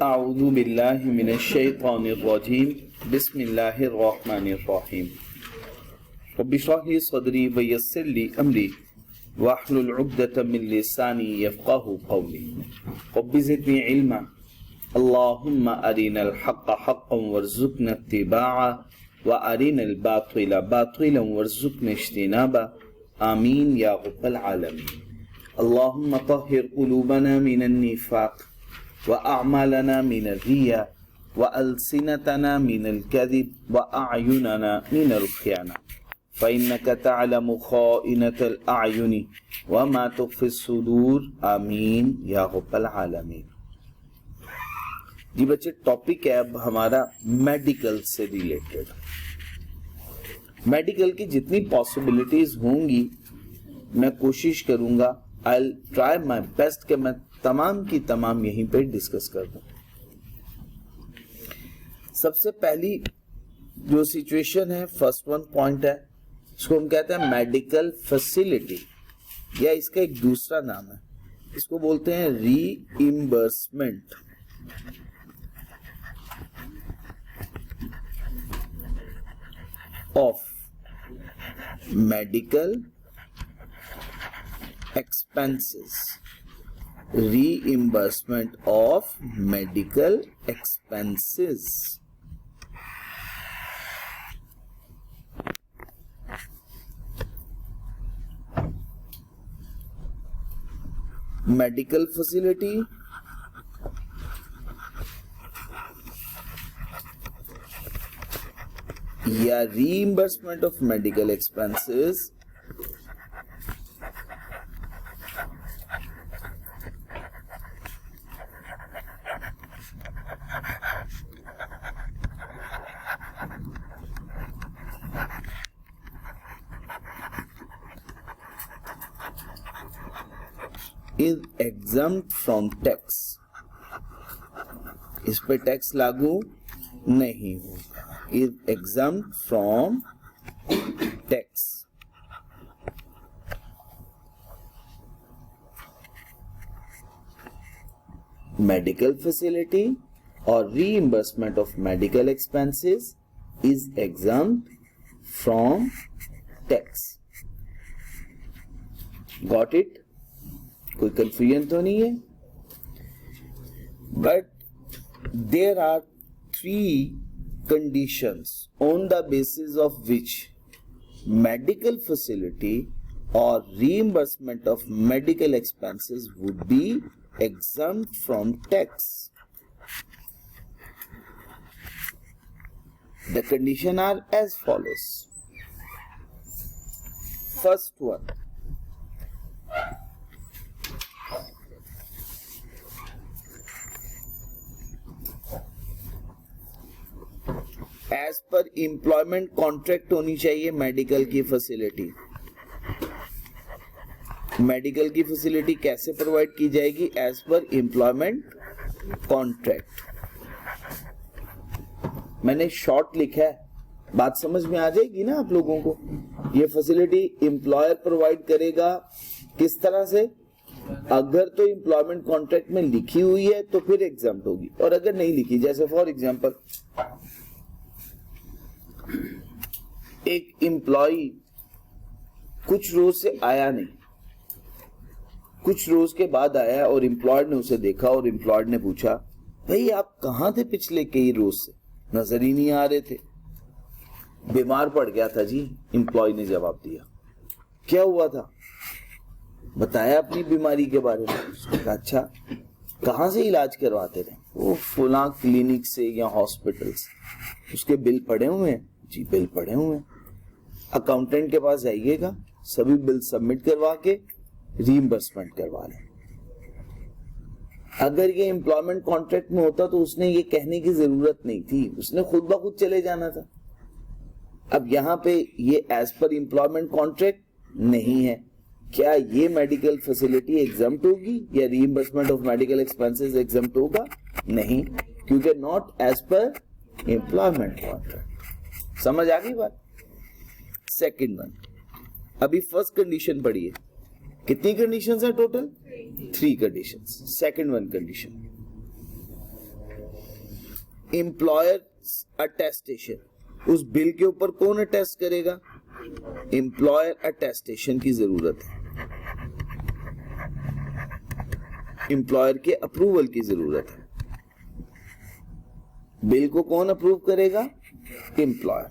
अऊज़ु बिल्लाहि मिनश शैतानिर रजीम बिस्मिल्लाहिर रहमानिर रहीम रब्बि इश्रह ली सदरी व यस्सिर ली अमरी वहलुल उक़दतम मिन लिसानी यफ़क़हू क़ौली रब्बि ज़िदनी इल्मा अल्लाहुम्मा अरिनल हक़्क़ हक़्क़न वरज़ुक़ना इत्तिबाअ व अरिनल बातिला बातिलन वरज़ुक़ना इज्तिनाबा आमीन या रब्बल आलमीन। अल्लाहुम्मा तह्हिर क़ुलूबना मिनन निफ़ाक़ व अअमालना मिनर रिया व अलसिनतना मिनल कज़िब व अअयुनना मिनल ख़ियाना फ़इन्नका तअलमु ख़ाइनतल अयुनि व मा तुख़फ़िस सुदूर आमीन या रब्बल आलमीन। जी बच्चे, टॉपिक है अब हमारा मेडिकल से रिलेटेड। मेडिकल की जितनी पॉसिबिलिटीज होंगी मैं कोशिश करूंगा, आई ट्राई माई बेस्ट कि मैं तमाम की तमाम यहीं पे डिस्कस कर दूं। सबसे पहली जो सिचुएशन है, फर्स्ट वन पॉइंट है, इसको हम कहते हैं मेडिकल फैसिलिटी, या इसका एक दूसरा नाम है, इसको बोलते हैं reimbursement. Of medical expenses, reimbursement of medical expenses। Medical facility या reimbursement of medical expenses is exempt from tax। इस पे टैक्स लागू नहीं होगा। is exempt from tax। Medical facility और reimbursement of medical expenses is exempt from tax। Got it? कोई confusion तो नहीं है? But there are 3 conditions on the basis of which medical facility or reimbursement of medical expenses would be exempt from tax। The conditions are as follows। First one, as per employment contract होनी चाहिए medical की facility. Medical की facility कैसे provide की जाएगी? As per employment contract. मैंने short लिखा है, बात समझ में आ जाएगी ना आप लोगों को। ये फैसिलिटी एम्प्लॉयर प्रोवाइड करेगा किस तरह से? अगर तो एम्प्लॉयमेंट कॉन्ट्रैक्ट में लिखी हुई है तो फिर एग्जम्प्ट होगी, और अगर नहीं लिखी, जैसे फॉर एग्जांपल एक एम्प्लॉय कुछ रोज से आया नहीं, कुछ रोज के बाद आया और एम्प्लॉयर ने उसे देखा और एम्प्लॉयर ने पूछा, भाई आप कहां थे पिछले कई रोज से, नजर ही नहीं आ रहे थे। बीमार पड़ गया था जी। एम्प्लॉय ने जवाब दिया, क्या हुआ था? बताया अपनी बीमारी के बारे में। उसने कहा, अच्छा कहां से इलाज करवाते थे? वो फलां क्लिनिक से या हॉस्पिटल से। उसके बिल पड़े हुए हैं? जी बिल पड़े हुए हैं। अकाउंटेंट के पास जाइएगा, सभी बिल सबमिट करवा के रीइंबर्समेंट करवा लें। अगर ये एम्प्लॉयमेंट कॉन्ट्रैक्ट में होता तो उसने ये कहने की जरूरत नहीं थी, उसने खुद ब खुद चले जाना था। अब यहाँ पे ये एज पर एम्प्लॉयमेंट कॉन्ट्रैक्ट नहीं है। क्या ये मेडिकल फैसिलिटी एग्जम्प्ट होगी या reimbursement of medical expenses exempt होगा? नहीं, क्योंकि not as per employment contract. समझ आ गई बात? सेकंड वन, अभी फर्स्ट कंडीशन पढ़िए। कितनी कंडीशंस है total? 3 conditions. Second one condition, employer attestation, उस बिल के ऊपर कौन अटेस्ट करेगा? एम्प्लॉयर अटेस्टेशन की जरूरत है, एम्प्लॉयर के अप्रूवल की जरूरत है। बिल को कौन अप्रूव करेगा? एम्प्लॉयर।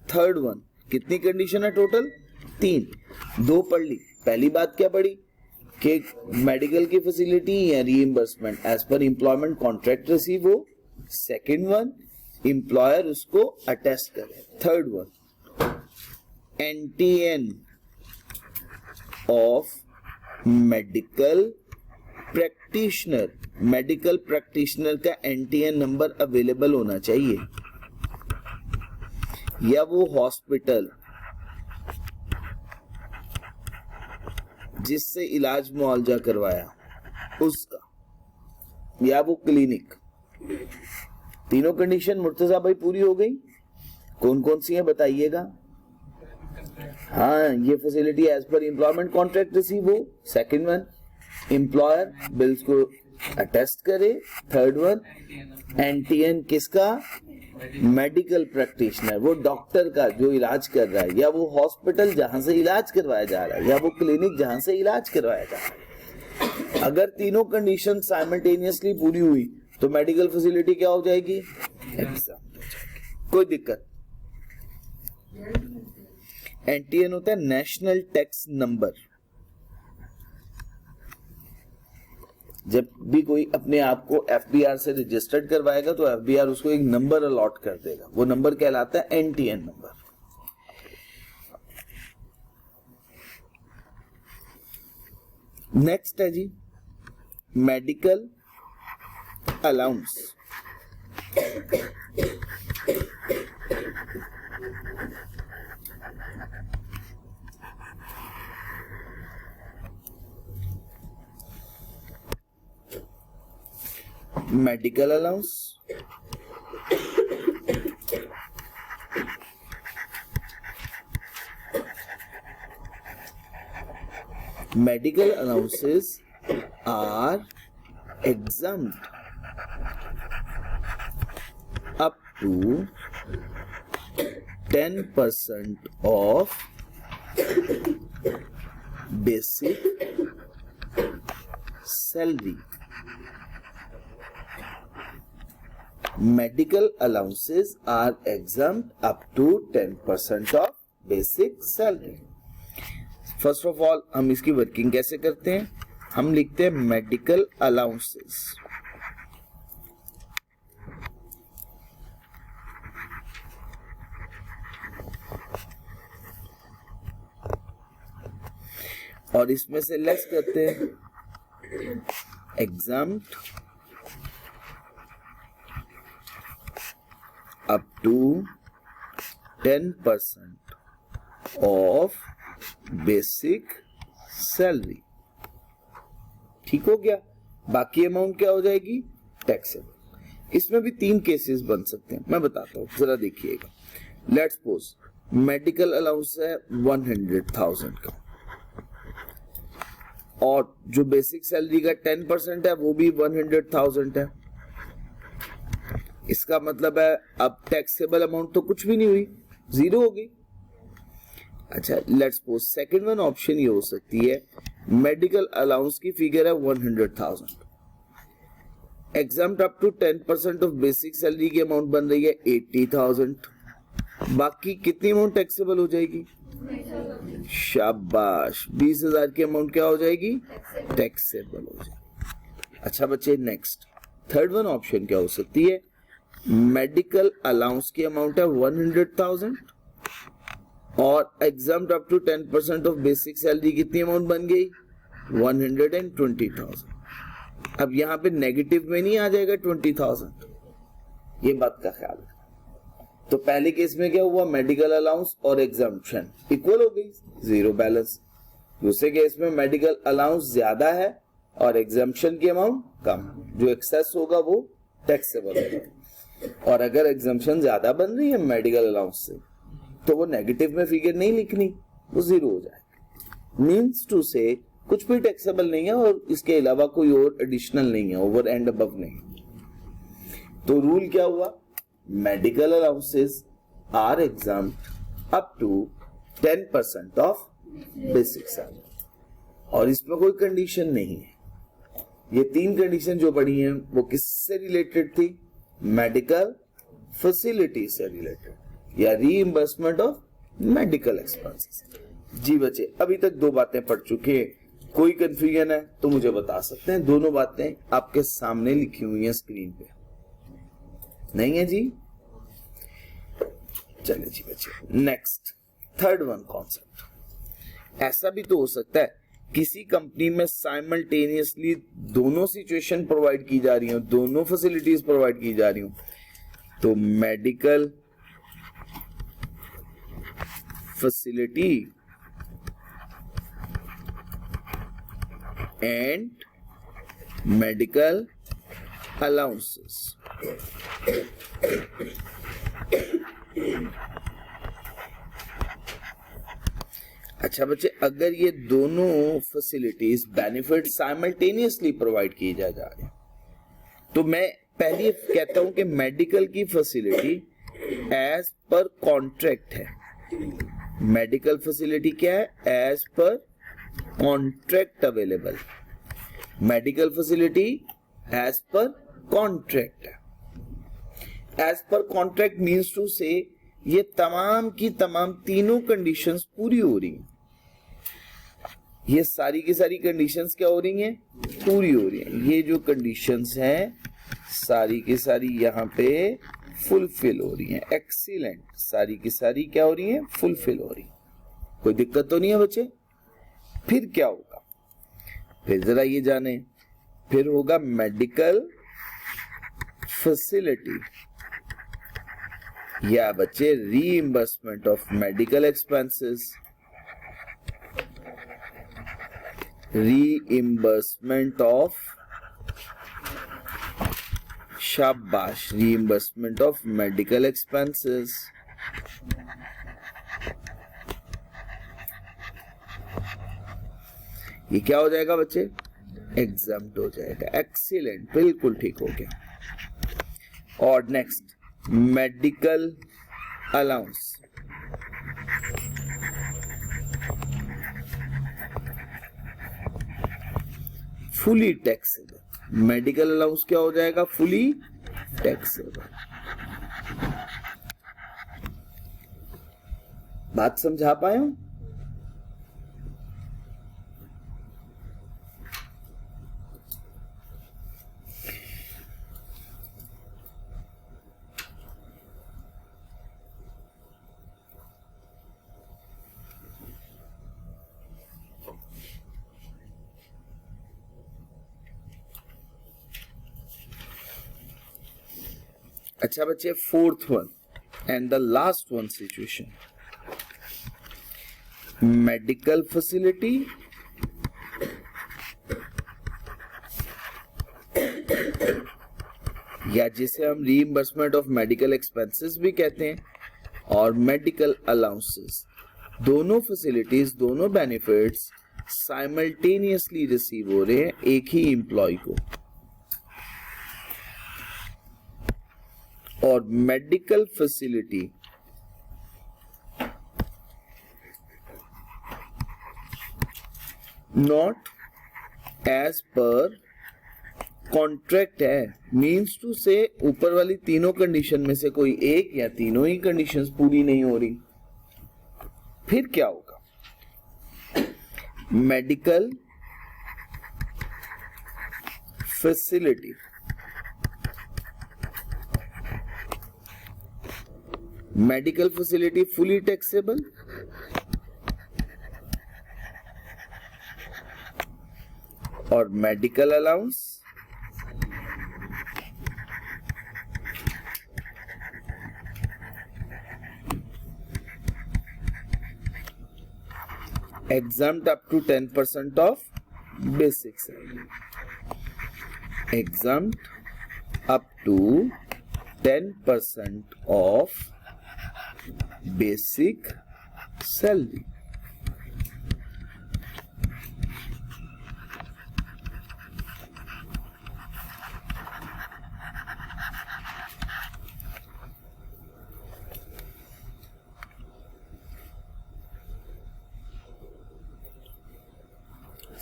थर्ड वन, कितनी कंडीशन है टोटल? 3, 2 पढ़ ली। पहली बात क्या पढ़ी कि मेडिकल की फैसिलिटी या reimbursement as per employment contract receive हो। सेकेंड वन, एम्प्लॉयर उसको अटेस्ट करे। Third one, NTN of medical practitioner, medical practitioner का एनटीएन नंबर अवेलेबल होना चाहिए, या वो हॉस्पिटल जिससे इलाज मुआवजा करवाया उसका, या वो क्लिनिक। तीनों कंडीशन मुर्तजा भाई पूरी हो गई। कौन कौन सी है बताइएगा? हाँ, ये facility as per employment contract receive हो। सेकंड वन, एम्प्लॉयर बिल्स को अटेस्ट करे। थर्ड वन, एनटीएन किसका? मेडिकल प्रैक्टिशनर, वो डॉक्टर का जो इलाज कर रहा है, या वो हॉस्पिटल जहां से इलाज करवाया जा रहा है, या वो क्लिनिक जहां से इलाज करवाया जा रहा है। अगर तीनों कंडीशन साइमल्टेनियसली पूरी हुई तो मेडिकल फैसिलिटी क्या हो जाएगी? एग्जाम। कोई दिक्कत? एनटीएन होता है नेशनल टैक्स नंबर। जब भी कोई अपने आप को एफबीआर से रजिस्टर्ड करवाएगा तो एफबीआर उसको एक नंबर अलॉट कर देगा, वो नंबर कहलाता है एनटीएन नंबर। नेक्स्ट है जी medical allowance. Medical allowance medical allowances are exempt up to 10% of basic salary. Medical allowances are exempt up to 10% of basic salary. First of all हम इसकी working कैसे करते हैं? हम लिखते हैं मेडिकल अलाउंसेस, और इसमें से लेस करते हैं exempt up to 10% of basic salary. ठीक हो गया? बाकी अमाउंट क्या हो जाएगी? टैक्सेबल। इसमें भी 3 केसेस बन सकते हैं, मैं बताता हूं, जरा देखिएगा। लेट्स सपोज मेडिकल अलाउंस है 100,000 का, और जो बेसिक सैलरी का 10% है वो भी 100,000 है। इसका मतलब है अब टैक्सेबल अमाउंट तो कुछ भी नहीं हुई, 0 हो गई। अच्छा, let's suppose second one option ये हो सकती है, मेडिकल अलाउंस की फिगर है 100,000, exempt up to 10% of basic salary की अमाउंट बन रही है 80,000। बाकी कितनी अमाउंट टैक्सेबल हो जाएगी? शाबाश, 20,000 की अमाउंट क्या हो जाएगी? टैक्सेबल हो जाएगी। अच्छा बच्चे, नेक्स्ट थर्ड वन ऑप्शन क्या हो सकती है? मेडिकल अलाउंस की अमाउंट है 100,000 और exempt up to 10% of basic salary कितनी अमाउंट बन गई? 120,000। अब यहाँ पे नेगेटिव में नहीं आ जाएगा 20,000, ये बात का ख्याल है। तो पहले केस में क्या हुआ? मेडिकल अलाउंस और एग्जम्पशन इक्वल हो गई, 0 बैलेंस। दूसरे केस में मेडिकल अलाउंस ज्यादा है और एग्जम्पशन की अमाउंट कम, जो एक्सेस होगा वो टैक्सेबल होगा। और अगर एग्जम्पशन ज्यादा बन रही है मेडिकल अलाउंस से तो वो नेगेटिव में फिगर नहीं लिखनी, वो 0 हो जाएगा। मीन्स टू से कुछ भी टैक्सेबल नहीं है और इसके अलावा कोई और एडिशनल नहीं है, ओवर एंड अबव नहीं। तो रूल क्या हुआ, medical allowances are exempt up to 10% of basic salary, और इसमें कोई कंडीशन नहीं है। ये 3 कंडीशन जो पढ़ी हैं वो किससे रिलेटेड थी, मेडिकल फैसिलिटी से रिलेटेड या रीइंबर्समेंट ऑफ मेडिकल एक्सपेंसेस। जी बच्चे, अभी तक 2 बातें पढ़ चुके हैं, कोई कंफ्यूजन है तो मुझे बता सकते हैं। दोनों बातें आपके सामने लिखी हुई हैं स्क्रीन पे, नहीं है जी? चलिए जी बच्चे, नेक्स्ट थर्ड वन कॉन्सेप्ट। ऐसा भी तो हो सकता है किसी कंपनी में साइमल्टेनियसली दोनों सिचुएशन प्रोवाइड की जा रही हो, दोनों फैसिलिटीज प्रोवाइड की जा रही हो, तो medical facility and medical allowances. अच्छा बच्चे, अगर ये दोनों फैसिलिटीज बेनिफिट साइमल्टेनियसली प्रोवाइड की जा रही है, तो मैं पहले कहता हूं कि मेडिकल की फैसिलिटी एज पर कॉन्ट्रैक्ट है। मेडिकल फैसिलिटी क्या है, as per contract available. Medical facility as per contract है। As per contract means to say ये तमाम की तमाम तीनों कंडीशंस पूरी हो रही हैं। ये सारी की सारी कंडीशंस क्या हो रही हैं, पूरी हो रही हैं। ये जो कंडीशंस हैं सारी की सारी यहाँ पे फुलफिल हो रही हैं। एक्सीलेंट, सारी की सारी क्या हो रही हैं, फुलफिल हो रही हैं। कोई दिक्कत तो नहीं है बच्चे? फिर क्या होगा, फिर जरा ये जाने। फिर होगा मेडिकल फैसिलिटी या बच्चे reimbursement of medical expenses, reimbursement of, शाबाश, रीइंबर्समेंट ऑफ मेडिकल एक्सपेंसेस। ये क्या हो जाएगा बच्चे, एग्जाम्प्ट हो जाएगा। एक्सीलेंट, बिल्कुल ठीक हो गया। और next medical allowance. Fully taxable. Medical allowance क्या हो जाएगा, फुली टैक्सेबल। बात समझा पाए हो? अच्छा बच्चे, fourth one and the last one situation, medical facility या जिसे हम रीइंबर्समेंट ऑफ मेडिकल एक्सपेंसेस भी कहते हैं, और मेडिकल अलाउंसेस, दोनों फैसिलिटीज, दोनों बेनिफिट्स साइमल्टेनियसली रिसीव हो रहे हैं एक ही एम्प्लॉय को। और medical facility not as per contract है, मीन्स टू से ऊपर वाली तीनों कंडीशन में से कोई एक या तीनों ही कंडीशंस पूरी नहीं हो रही। फिर क्या होगा, medical facility medical facility fully taxable, और medical allowance exempt up to 10% of basic salary. Exempt up to 10% of basic salary.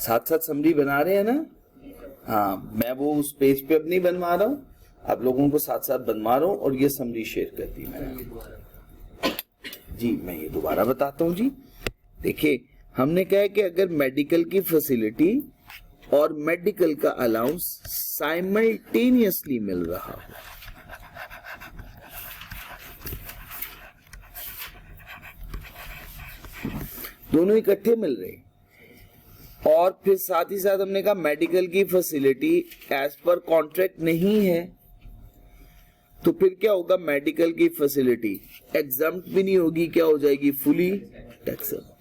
साथ साथ समरी बना रहे हैं ना? हाँ, मैं वो उस पेज पे अब नहीं बनवा रहा हूँ, आप लोगों को साथ साथ बनवा रहा हूँ और ये समरी शेयर कर दी मैंने जी। मैं ये दोबारा बताता हूँ जी। देखिए, हमने कहा है कि अगर मेडिकल की फैसिलिटी और मेडिकल का अलाउंस साइमल्टेनियसली मिल रहा हो, दोनों इकट्ठे मिल रहे, और फिर साथ ही साथ हमने कहा मेडिकल की फैसिलिटी एज पर कॉन्ट्रैक्ट नहीं है, तो फिर क्या होगा? मेडिकल की फैसिलिटी एग्जम्प्ट भी नहीं होगी, क्या हो जाएगी? Fully taxable.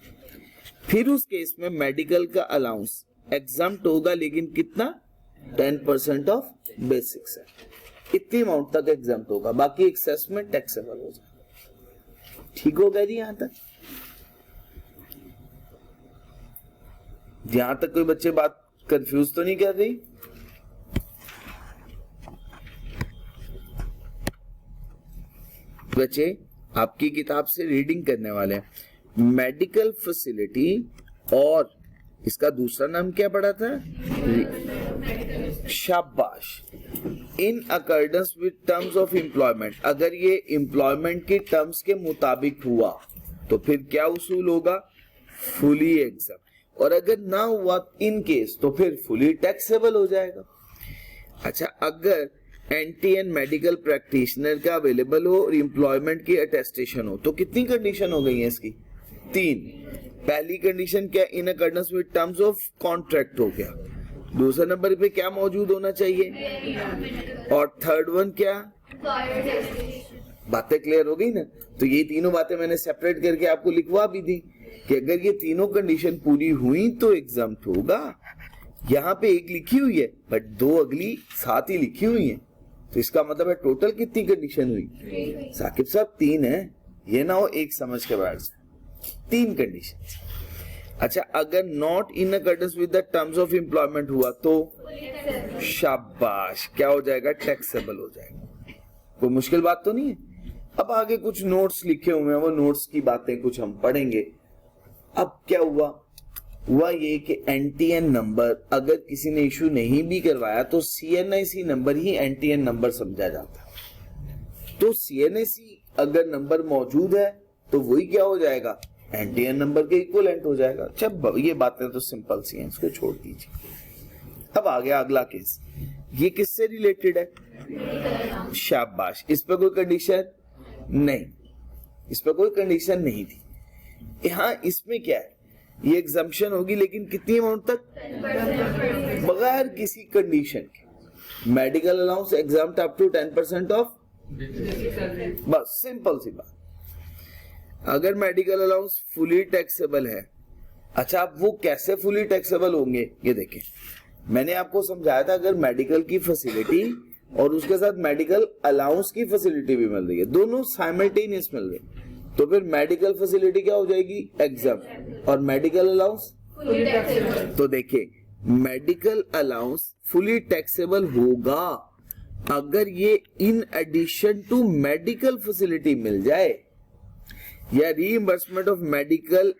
फिर उस केस में मेडिकल का अलाउंस एग्जम्प्ट होगा, लेकिन कितना? 10% ऑफ बेसिक सैलरी, इतनी अमाउंट तक एग्जम्प्ट होगा, बाकी एक्सेस में टैक्सेबल हो जाएगा। ठीक हो गया जी? यहां तक, यहां तक कोई बच्चे बात कंफ्यूज तो नहीं कर रही? बच्चे आपकी किताब से रीडिंग करने वाले हैं, मेडिकल फैसिलिटी और इसका दूसरा नाम क्या पढ़ा था? शाबाश। इन accordance with terms of employment, अगर ये एम्प्लॉयमेंट के टर्म्स के मुताबिक हुआ तो फिर क्या उसूल होगा? Fully exempt. और अगर ना हुआ इन केस, तो फिर फुली टैक्सेबल हो जाएगा। अच्छा, अगर एनटीएन मेडिकल प्रैक्टिशनर का अवेलेबल हो और एम्प्लॉयमेंट की अटेस्टेशन हो, तो कितनी कंडीशन हो गई है इसकी? 3। पहली कंडीशन क्या? इन accordance with terms of contract हो गया। दूसरे नंबर पे क्या मौजूद होना चाहिए? और थर्ड वन क्या? बातें क्लियर हो गई ना? तो ये तीनों बातें मैंने सेपरेट करके आपको लिखवा भी दी कि अगर ये तीनों कंडीशन पूरी हुई तो एग्जम्प्ट होगा। यहाँ पे एक लिखी हुई है बट 2 अगली साथ ही लिखी हुई है, तो इसका मतलब है टोटल कितनी कंडीशन हुई? साकिब साहब 3 है, ये ना हो एक समझ के बैठ जाए। 3 कंडीशन। अच्छा, अगर not in accordance with the terms of employment हुआ तो शाबाश, क्या हो जाएगा? टैक्सेबल हो जाएगा। कोई मुश्किल बात तो नहीं है? अब आगे कुछ नोट्स लिखे हुए हैं, वो नोट्स की बातें कुछ हम पढ़ेंगे। अब क्या हुआ ये कि एनटीएन नंबर अगर किसी ने इशू नहीं भी करवाया तो सीएनआईसी नंबर ही एनटीएन नंबर समझा जाता है। तो सीएनआईसी अगर नंबर मौजूद है तो वही क्या हो जाएगा? एनटीएन नंबर के इक्विवेलेंट हो जाएगा। अच्छा, ये बातें तो सिंपल सी हैं, इसको छोड़ दीजिए। अब आ गया अगला केस। ये किससे रिलेटेड है? शाबाश। इस पे कोई कंडीशन नहीं, इस पे कोई कंडीशन नहीं थी। यहाँ इसमें क्या है? ये एग्जम्पशन होगी, लेकिन कितनी अमाउंट तक? बगैर किसी कंडीशन के। Medical allowance exempt up to 10% of, बस सिंपल सी बात। अगर मेडिकल अलाउंस फुली टैक्सेबल है, अच्छा अब वो कैसे फुली टैक्सेबल होंगे? ये देखें, मैंने आपको समझाया था अगर मेडिकल की फैसिलिटी और उसके साथ मेडिकल अलाउंस की फैसिलिटी भी मिल रही है, दोनों साइमल्टेनियस मिल रही है, तो फिर मेडिकल फैसिलिटी क्या हो जाएगी? एग्जम्प्ट। और मेडिकल अलाउंस फुली टैक्सेबल। तो देखिए, मेडिकल अलाउंस फुली टैक्सेबल होगा अगर ये in addition to medical facility मिल जाए या रीइंबर्समेंट ऑफ मेडिकल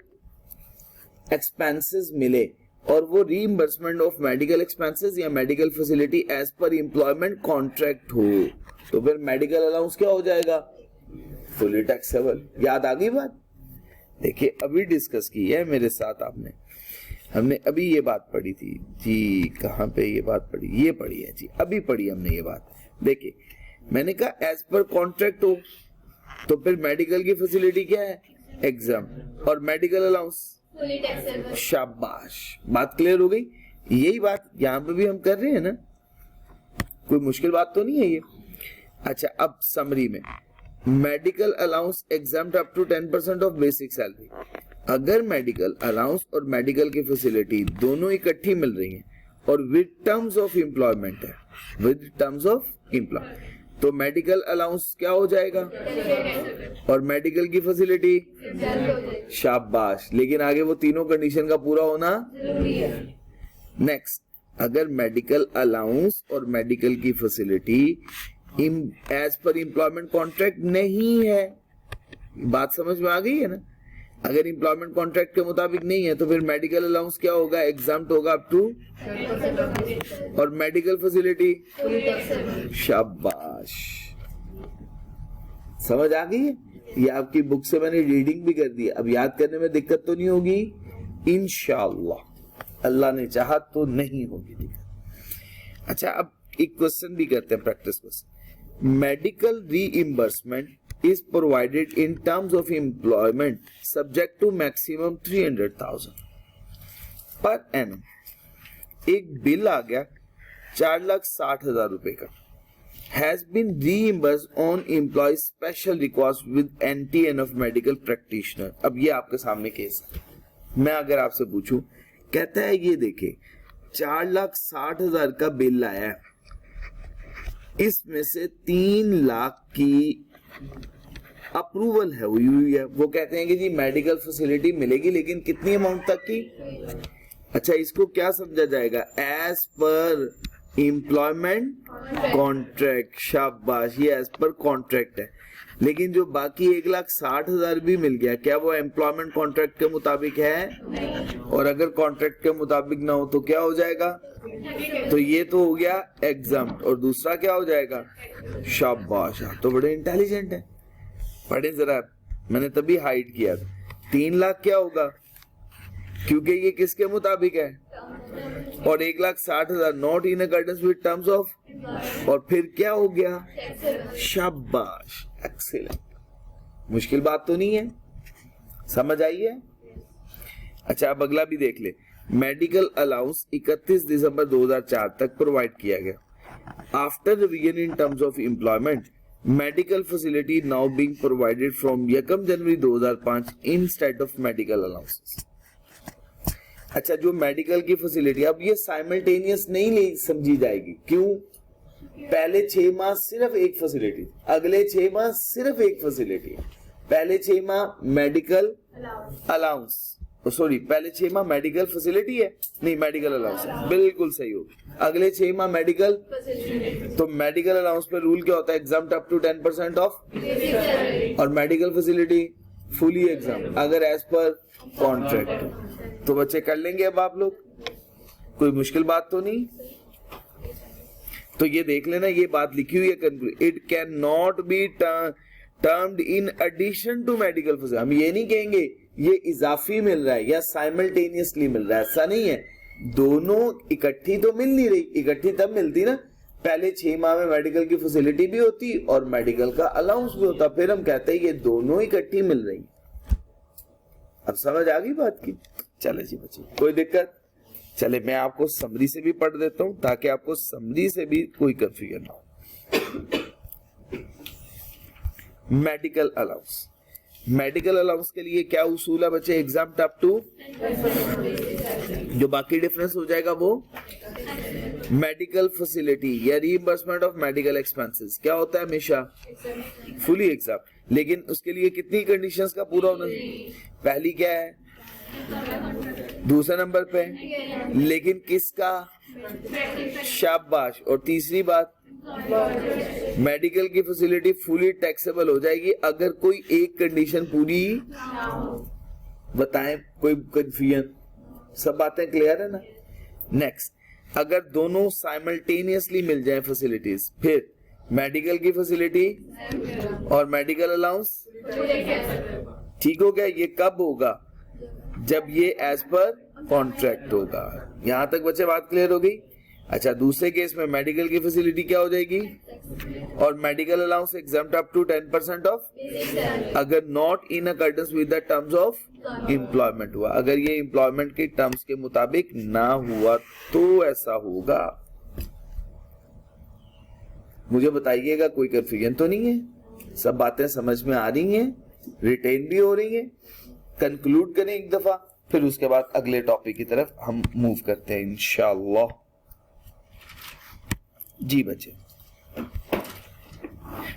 एक्सपेंसेस मिले, और वो रीइंबर्समेंट ऑफ मेडिकल एक्सपेंसेस या medical facility as per employment contract हो, तो फिर मेडिकल अलाउंस क्या हो जाएगा? Fully taxable. याद आ गई बात? देखिए, अभी डिस्कस की है मेरे साथ आपने, हमने अभी ये बात पढ़ी थी जी। कहाँ पे ये बात पढ़ी? ये पढ़ी है जी, अभी पढ़ी हमने ये बात। देखिए, मैंने कहा एज पर कॉन्ट्रैक्ट हो, तो फिर मेडिकल की फैसिलिटी क्या है? एग्जाम। और मेडिकल अलाउंस फुली टैक्सेबल। शाबाश, बात क्लियर हो गई। यही बात यहाँ पे भी हम कर रहे हैं ना, कोई मुश्किल बात तो नहीं है ये। अच्छा, अब समरी में medical allowance exempt up to 10% of basic salary. अगर मेडिकल अलाउंस और मेडिकल की फैसिलिटी दोनों इकट्ठी मिल रही हैं और विद टर्म्स ऑफ एम्प्लॉयमेंट है, विद टर्म्स ऑफ एम्प्लॉयमेंट, तो मेडिकल अलाउंस क्या हो जाएगा? और मेडिकल की फैसिलिटी शाबाश। लेकिन आगे वो तीनों कंडीशन का पूरा होना नेक्स्ट। अगर मेडिकल अलाउंस और मेडिकल की facility as per employment contract नहीं है, बात समझ में आ गई है ना? अगर एम्प्लॉयमेंट कॉन्ट्रैक्ट के मुताबिक नहीं है तो फिर मेडिकल अलाउंस क्या होगा, एग्जाम्प्ट होगा अप टू, और मेडिकल फैसिलिटी, शाबाश, समझ आ गई है? ये आपकी बुक से मैंने रीडिंग भी कर दी, अब याद करने में दिक्कत तो नहीं होगी इंशाअल्लाह, अल्लाह ने चाहा तो नहीं होगी दिक्कत। अच्छा, अब एक क्वेश्चन भी करते हैं, practice question. Medical reimbursement is provided in terms of employment subject to maximum 300,000 per annum। एक बिल आ गया 4,60,000 रुपए का, has been reimbursed on employee special request with NTN of medical practitioner। अब ये आपके सामने केस है, मैं अगर आपसे पूछूं, कहता है ये देखे 4,60,000 का बिल आया है, इसमें से 3 लाख की अप्रूवल है हुई है, वो कहते हैं कि जी मेडिकल फैसिलिटी मिलेगी, लेकिन कितनी अमाउंट तक की? अच्छा, इसको क्या समझा जाएगा, एज पर एम्प्लॉयमेंट कॉन्ट्रैक्ट, शाबाश, ये एज पर कॉन्ट्रैक्ट है। लेकिन जो बाकी 1,60,000 भी मिल गया, क्या वो एम्प्लॉयमेंट कॉन्ट्रैक्ट के मुताबिक है? और अगर कॉन्ट्रैक्ट के मुताबिक ना हो तो क्या हो जाएगा? तो ये तो हो गया एग्जाम्प्ट, और दूसरा क्या हो जाएगा? शाबाश, तो बड़े इंटेलिजेंट है। पढ़े जरा, मैंने तभी हाइड किया था। 3 लाख क्या होगा, क्योंकि ये किसके मुताबिक है, और 1,60,000 not in accordance with terms of, और फिर क्या हो गया? शाबाश, एक्सीलेंट। मुश्किल बात तो नहीं है, समझ आई है? अच्छा, अब अगला भी देख ले। मेडिकल अलाउंस 31 दिसंबर 2004 तक प्रोवाइड किया गया। After revision in terms of employment, medical facility now being provided from 1 January 2005 instead of medical allowances. अच्छा, जो मेडिकल की फैसिलिटी, अब ये साइमल्टेनियस नहीं समझी जाएगी। क्यों? पहले 6 माह सिर्फ एक फैसिलिटी, अगले 6 माह सिर्फ एक फैसिलिटी। पहले 6 माह मेडिकल अलाउंस, सॉरी, पहले 6 माह मेडिकल फैसिलिटी है, नहीं मेडिकल अलाउंस है, बिल्कुल सही हो। अगले 6 माह मेडिकल, तो मेडिकल अलाउंस पे रूल क्या होता है? एग्जाम्प्ट अप टू 10% ऑफ, और मेडिकल फैसिलिटी फुली एग्जाम्प्ट अगर एज पर कॉन्ट्रैक्ट। तो बच्चे कर लेंगे अब आप लोग, कोई मुश्किल बात तो नहीं। तो ये देख लेना, ये बात लिखी हुई है, it can not be termed in addition to medical facility. हम ये नहीं कहेंगे ये इजाफी मिल रहा है या साइमल्टेनियसली मिल रहा है, ऐसा नहीं है। दोनों इकट्ठी तो मिल नहीं रही, इकट्ठी तब मिलती ना, पहले 6 माह में मेडिकल की फैसिलिटी भी होती और मेडिकल का अलाउंस भी होता, फिर हम कहते हैं ये दोनों इकट्ठी मिल रही। अब समझ आ गई बात की? चले जी बच्चे, कोई दिक्कत? चले, मैं आपको समरी से भी पढ़ देता हूं ताकि आपको समरी से भी कोई कंफ्यूजन ना हो। मेडिकल अलाउंस, मेडिकल अलाउंस के लिए क्या उसूल है बच्चे? एग्जाम्प्ट अप टू, जो बाकी डिफरेंस हो जाएगा वो मेडिकल फैसिलिटी या रीइंबर्समेंट ऑफ मेडिकल एक्सपेंसेस क्या होता है? हमेशा फुली एग्जाम्प्ट, लेकिन उसके लिए कितनी कंडीशंस का पूरा होना? पहली क्या है? दूसरे नंबर पे, लेकिन किसका? शाबाश। और तीसरी बात, मेडिकल की फैसिलिटी फुली टैक्सेबल हो जाएगी अगर कोई एक कंडीशन पूरी। बताएं, कोई कंफ्यूजन? सब बातें क्लियर है ना? नेक्स्ट, अगर दोनों साइमल्टेनियसली मिल जाए फैसिलिटीज, फिर मेडिकल की फैसिलिटी और मेडिकल अलाउंस, ठीक हो गया? ये कब होगा? जब ये एज पर कॉन्ट्रैक्ट होगा। यहां तक बच्चे बात क्लियर हो गई? अच्छा, दूसरे केस में मेडिकल की फैसिलिटी क्या हो जाएगी? और medical allowance exempt up to 10% of, अगर not in accordance with the terms of employment हुआ। अगर ये एम्प्लॉयमेंट के टर्म्स के मुताबिक ना हुआ तो ऐसा होगा। मुझे बताइएगा, कोई कंफ्यूजन तो नहीं है? सब बातें समझ में आ रही हैं, रिटेन भी हो रही हैं? कंक्लूड करें एक दफा, फिर उसके बाद अगले टॉपिक की तरफ हम मूव करते हैं इंशाअल्लाह। जी बच्चे,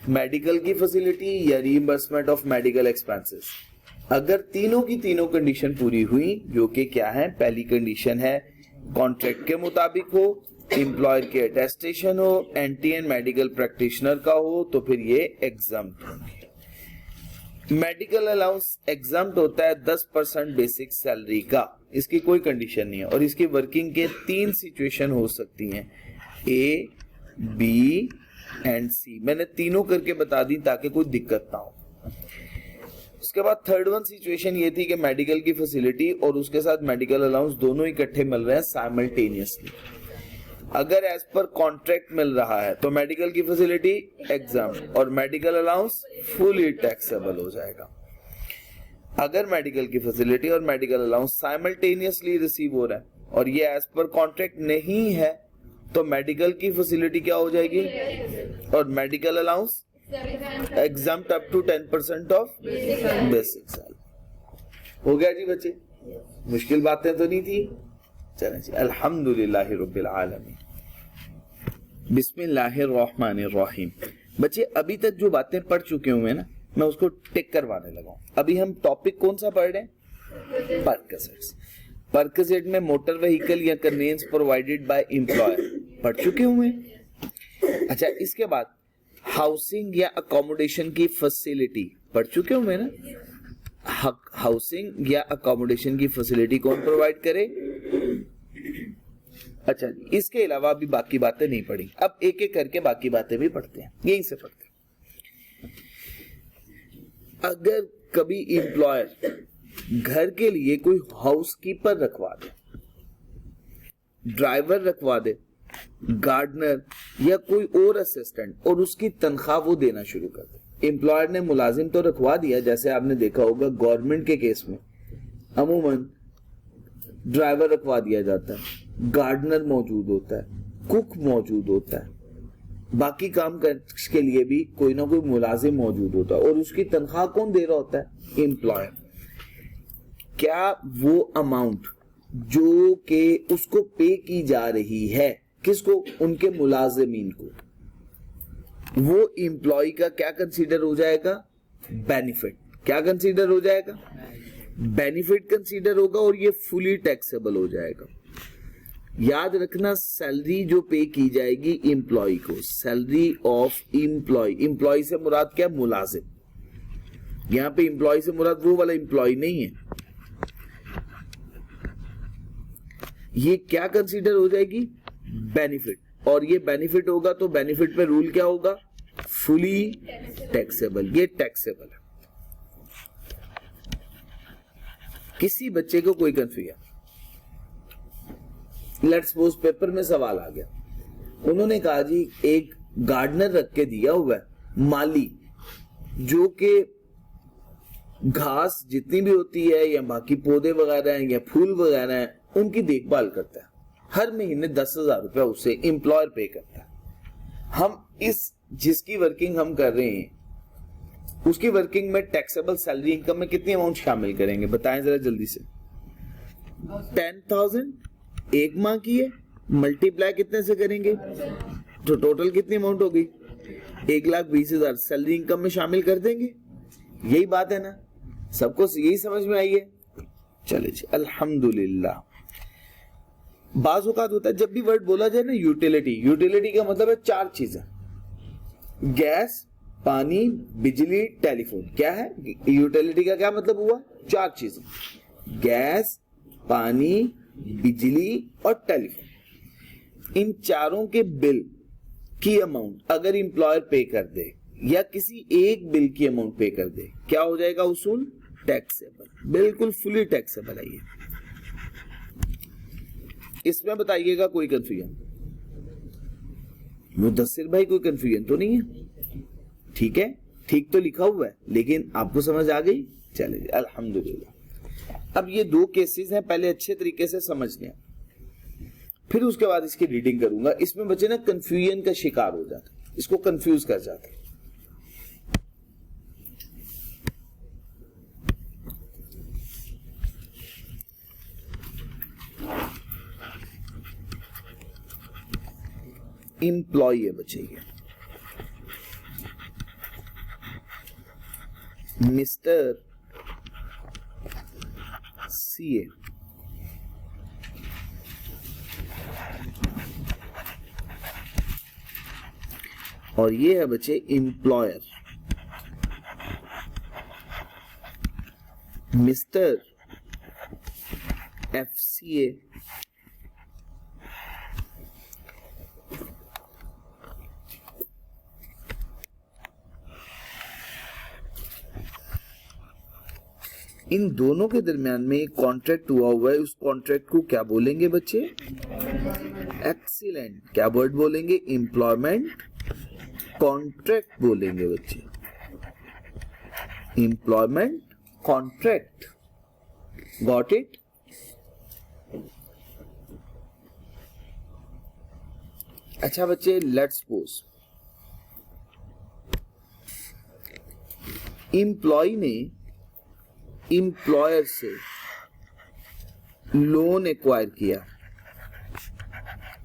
मेडिकल की फैसिलिटी या रीइंबर्समेंट ऑफ मेडिकल एक्सपेंसेस, अगर तीनों की तीनों कंडीशन पूरी हुई, जो कि क्या है? पहली कंडीशन है कॉन्ट्रैक्ट के मुताबिक हो, एम्प्लॉयर के अटेस्टेशन हो, एनटीएन मेडिकल प्रैक्टिशनर का हो, तो फिर ये एग्जाम्प्ट होंगे। मेडिकल अलाउंस एग्जाम्प्ट होता है 10% बेसिक सैलरी का, इसकी कोई कंडीशन नहीं है और इसकी वर्किंग के 3 सिचुएशन हो सकती हैं, ए, बी एंड सी। मैंने तीनों करके बता दी ताकि कोई दिक्कत ना हो। उसके बाद थर्ड वन सिचुएशन ये थी कि मेडिकल की फैसिलिटी और उसके साथ मेडिकल अलाउंस दोनों इकट्ठे मिल रहे हैं साइमल्टेनियसली। अगर एज पर कॉन्ट्रैक्ट मिल रहा है तो मेडिकल की फैसिलिटी एग्जाम्प्ट और मेडिकल अलाउंस फुली टैक्सेबल हो जाएगा। अगर मेडिकल की फैसिलिटी और मेडिकल अलाउंस साइमल्टेनियसली रिसीव हो रहा है और ये एज पर कॉन्ट्रैक्ट नहीं है तो मेडिकल की फैसिलिटी क्या हो जाएगी और medical allowance exempt up to 10% of basic salary. हो गया जी बच्चे, मुश्किल बातें तो नहीं थी। चलें जी, अल्हम्दुलिल्लाहि रब्बिल आलमीन, बिस्मिल्लाहिर रहमानिर रहीम। बच्चे अभी तक जो बातें पढ़ चुके हुए ना, मैं उसको टिक करवाने लगा हूं। अभी हम टॉपिक कौन सा पढ़ रहे हैं? परक्सेट्स। परक्सेट में मोटर व्हीकल या कन्वेंस प्रोवाइडेड बाय एम्प्लॉयर पढ़ चुके हुए हैं। अच्छा, इसके बाद हाउसिंग या अकोमोडेशन की फैसिलिटी पढ़ चुके हुए ना। हाउसिंग या अकोमोडेशन की फैसिलिटी कौन प्रोवाइड करे? अच्छा, इसके अलावा भी बाकी बातें नहीं पढ़ी, अब एक एक करके बाकी बातें भी पढ़ते हैं, यहीं से पढ़ते हैं। अगर कभी एम्प्लॉयर घर के लिए कोई हाउसकीपर रखवा दे, ड्राइवर रखवा दे, गार्डनर या कोई और असिस्टेंट और उसकी तनख्वाह वो देना शुरू कर दे। एम्प्लॉयर ने मुलाजिम तो रखवा दिया, जैसे आपने देखा होगा गवर्नमेंट के केस में अमूमन ड्राइवर रखवा दिया जाता है, गार्डनर मौजूद होता है, कुक मौजूद होता है, बाकी काम के लिए भी कोई ना कोई मुलाजिम मौजूद होता है और उसकी तनख्वाह कौन दे रहा होता है? एम्प्लॉयर। क्या वो अमाउंट जो कि उसको पे की जा रही है, किसको? उनके मुलाजिमीन को, वो एम्प्लॉय का क्या कंसीडर हो जाएगा? बेनिफिट। क्या कंसीडर हो जाएगा? बेनिफिट कंसीडर होगा और ये फुली टैक्सेबल हो जाएगा। याद रखना, सैलरी जो पे की जाएगी एम्प्लॉय को, सैलरी ऑफ एम्प्लॉय, एम्प्लॉय से मुराद क्या? मुलाजिम। यहां पे एम्प्लॉय से मुराद वो वाला एम्प्लॉय नहीं है। ये क्या कंसीडर हो जाएगी? बेनिफिट। और ये बेनिफिट होगा तो बेनिफिट पे रूल क्या होगा? Fully taxable. ये टैक्सेबल है। किसी बच्चे को कोई कंफ्यूजन, लेट्स सपोज पेपर में सवाल आ गया, उन्होंने कहा जी एक गार्डनर रख के दिया हुआ है, माली, जो कि घास जितनी भी होती है या बाकी पौधे वगैरह हैं या फूल वगैरह हैं उनकी देखभाल करता है, हर महीने 10,000 रुपया उससे एम्प्लॉयर पे करता है। हम इस जिसकी वर्किंग हम कर रहे हैं उसकी वर्किंग में टैक्सेबल सैलरी इनकम में कितनी अमाउंट शामिल करेंगे? बताएं जरा जल्दी से। 10,000 एक माह की है, मल्टीप्लाई कितने से करेंगे तो टोटल कितनी अमाउंट होगी? 1,20,000 सैलरी इनकम में शामिल कर देंगे। यही बात है ना, सबको यही समझ में आई है? चले जी, अल्हम्दुलिल्लाह। बाज़ औक़ात होता है जब भी वर्ड बोला जाए ना यूटिलिटी, यूटिलिटी का मतलब है 4 चीजें, गैस, पानी, बिजली, टेलीफोन। क्या है यूटिलिटी का? क्या मतलब हुआ? 4 चीजें, गैस, पानी, बिजली और टेलीफोन। इन चारों के बिल की अमाउंट अगर एम्प्लॉयर पे कर दे या किसी एक बिल की अमाउंट पे कर दे, क्या हो जाएगा? उसूल टैक्सेबल, बिल्कुल फुली टैक्सेबल है ये। इसमें बताइएगा कोई कंफ्यूजन? मुदस्सिर भाई कोई कंफ्यूजन तो नहीं है? ठीक है, ठीक तो लिखा हुआ है लेकिन आपको समझ आ गई? चलिए अल्हम्दुलिल्लाह। अब ये 2 केसेस हैं, पहले अच्छे तरीके से समझ लें, फिर उसके बाद इसकी रीडिंग करूंगा। इसमें बच्चे ना कंफ्यूजन का शिकार हो जाते, इसको कंफ्यूज कर जाते। एम्प्लॉय है बच्चे, ये मिस्टर सीए और ये है बच्चे एम्प्लॉयर। मिस्टर FCA इन दोनों के दरमियान में एक कॉन्ट्रैक्ट हुआ है, उस कॉन्ट्रैक्ट को क्या बोलेंगे बच्चे? एक्सीलेंट। क्या वर्ड बोलेंगे? एम्प्लॉयमेंट कॉन्ट्रैक्ट बोलेंगे बच्चे, एम्प्लॉयमेंट कॉन्ट्रैक्ट। Got it? अच्छा बच्चे, लेट्स सपोज एम्प्लॉय ने एम्प्लॉयर से लोन एक्वायर किया,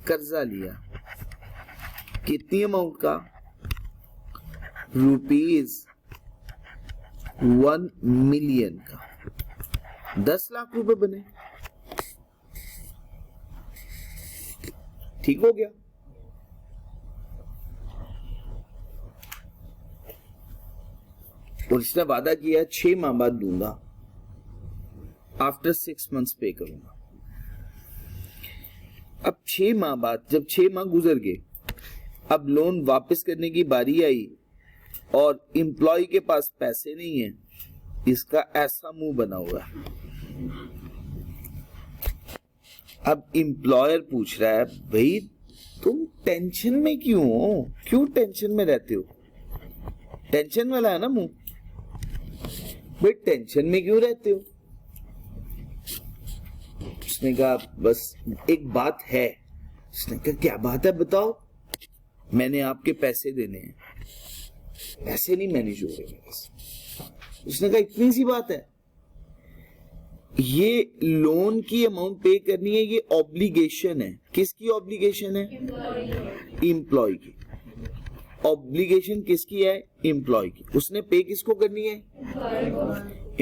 कर्जा लिया। कितनी अमाउंट का? ₹1 मिलियन का। 10 लाख रुपए बने। ठीक हो गया। और इसने वादा किया 6 माह बाद दूंगा, आफ्टर 6 मंथ्स पे करूंगा। अब 6 माह बाद, जब 6 माह गुजर गए, अब लोन वापस करने की बारी आई और एम्प्लॉय के पास पैसे नहीं है। इसका ऐसा मुंह बना हुआ है। अब एम्प्लॉयर पूछ रहा है, भाई तुम टेंशन में क्यों हो? क्यों टेंशन में रहते हो? टेंशन वाला है ना मुंह। भाई टेंशन में क्यों रहते हो? उसने कहा बस एक बात है। उसने कहा क्या बात है बताओ। मैंने आपके पैसे देने हैं, पैसे नहीं मैनेज हो रहे मेरे से। उसने कहा इतनी सी बात है? ये लोन की अमाउंट पे करनी है, ये ऑब्लिगेशन है। किसकी ऑब्लिगेशन है? एम्प्लॉय की। ऑब्लिगेशन किसकी है? एम्प्लॉय की। उसने पे किसको करनी है?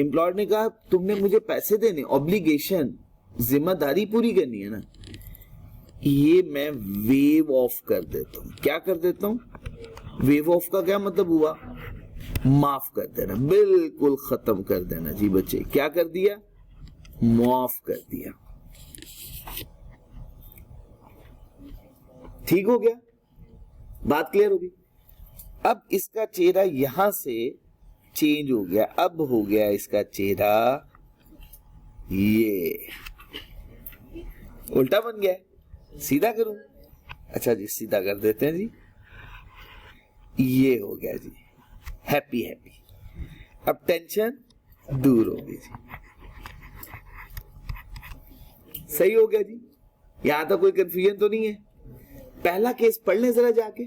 एम्प्लॉयर ने कहा तुमने मुझे पैसे देने, ऑब्लिगेशन, जिम्मेदारी पूरी करनी है ना, ये मैं वेव ऑफ कर देता हूं। क्या कर देता हूं? वेव ऑफ का क्या मतलब हुआ? माफ कर देना, बिल्कुल खत्म कर देना। जी बच्चे, क्या कर दिया? माफ कर दिया। ठीक हो गया? बात क्लियर होगी? अब इसका चेहरा यहां से चेंज हो गया। अब हो गया इसका चेहरा ये उल्टा बन गया। सीधा करूं? अच्छा जी, सीधा कर देते हैं जी। ये हो गया जी, हैप्पी हैप्पी। अब टेंशन दूर हो गई जी। सही हो गया जी। यहां तक कोई कंफ्यूजन तो नहीं है? पहला केस पढ़ लें जरा जाके,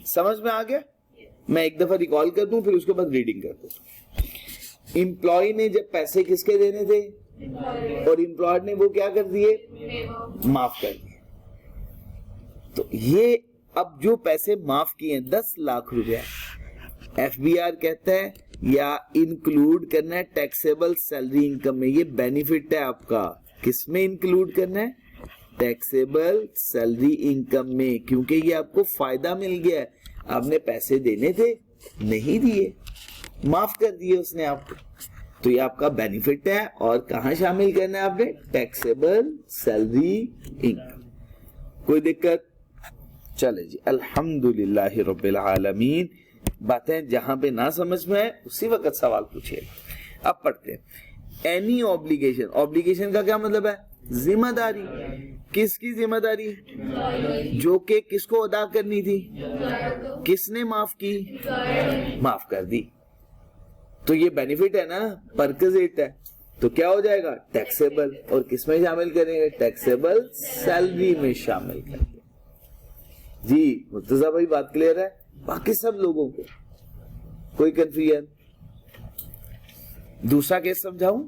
समझ में आ गया? मैं एक दफा रिकॉल कर दूं, फिर उसके बाद रीडिंग कर दूं। एम्प्लॉय ने जब पैसे किसके देने थे और एम्प्लॉयर ने वो क्या कर दिए? माफ कर दिए। तो ये अब जो पैसे माफ किए 10 लाख रुपया, FBR कहता है या इंक्लूड करना है टैक्सेबल सैलरी इनकम में। ये बेनिफिट है आपका। किसमें इंक्लूड करना है? टैक्सेबल सैलरी इनकम में, क्योंकि ये आपको फायदा मिल गया है। आपने पैसे देने थे, नहीं दिए, माफ कर दिए उसने आपको, तो ये आपका बेनिफिट है। और कहां शामिल करना है आपने? Taxable salary income. कोई दिक्कत? चले जी, अल्हम्दुलिल्लाह रब्बिल आलमीन। बातें जहां पे ना समझ में आए उसी वक्त सवाल पूछिए। अब पढ़ते हैं। एनी ऑब्लिगेशन, ऑब्लिगेशन का क्या मतलब है? जिम्मेदारी। किसकी जिम्मेदारी? जो कि किसको अदा करनी थी? किसने माफ की? माफ कर दी। तो ये बेनिफिट है ना, परक्विजिट है, तो क्या हो जाएगा? टैक्सेबल। और किस में शामिल करेंगे? टैक्सेबल सैलरी में शामिल करेंगे। जी मुर्तजा भाई, बात क्लियर है? बाकी सब लोगों को कोई कंफ्यूजन? दूसरा केस समझाऊं?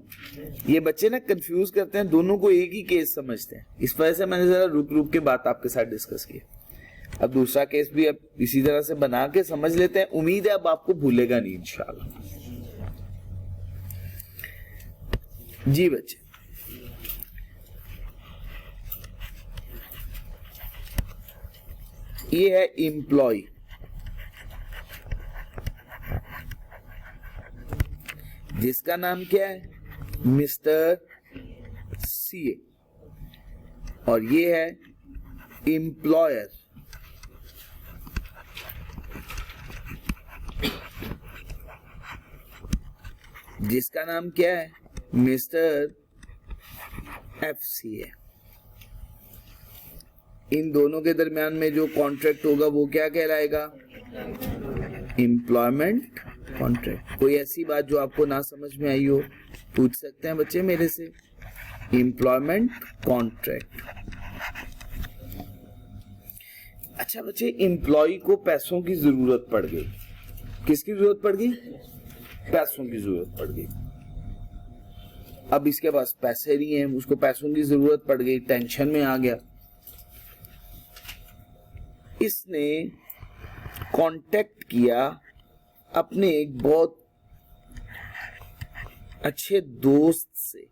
ये बच्चे ना कंफ्यूज करते हैं, दोनों को एक ही केस समझते हैं। इस वजह से मैंने जरा रुक रुक के बात आपके साथ डिस्कस की। अब दूसरा केस भी अब इसी तरह से बना के समझ लेते हैं। उम्मीद है अब आपको भूलेगा नहीं इंशाल्लाह। जी बच्चे, ये है एम्प्लॉय। जिसका नाम क्या है? मिस्टर सीए, और ये है एम्प्लॉयर। जिसका नाम क्या है? Mister FCA. इन दोनों के दरमियान में जो कॉन्ट्रैक्ट होगा वो क्या कहलाएगा? Employment contract. कोई ऐसी बात जो आपको ना समझ में आई हो, पूछ सकते हैं बच्चे मेरे से। Employment contract. अच्छा बच्चे, एम्प्लॉय को पैसों की जरूरत पड़ गई। किसकी जरूरत पड़ गई? पैसों की जरूरत पड़ गई। अब इसके पास पैसे नहीं है, उसको पैसों की जरूरत पड़ गई, टेंशन में आ गया। इसने कांटेक्ट किया अपने एक बहुत अच्छे दोस्त से।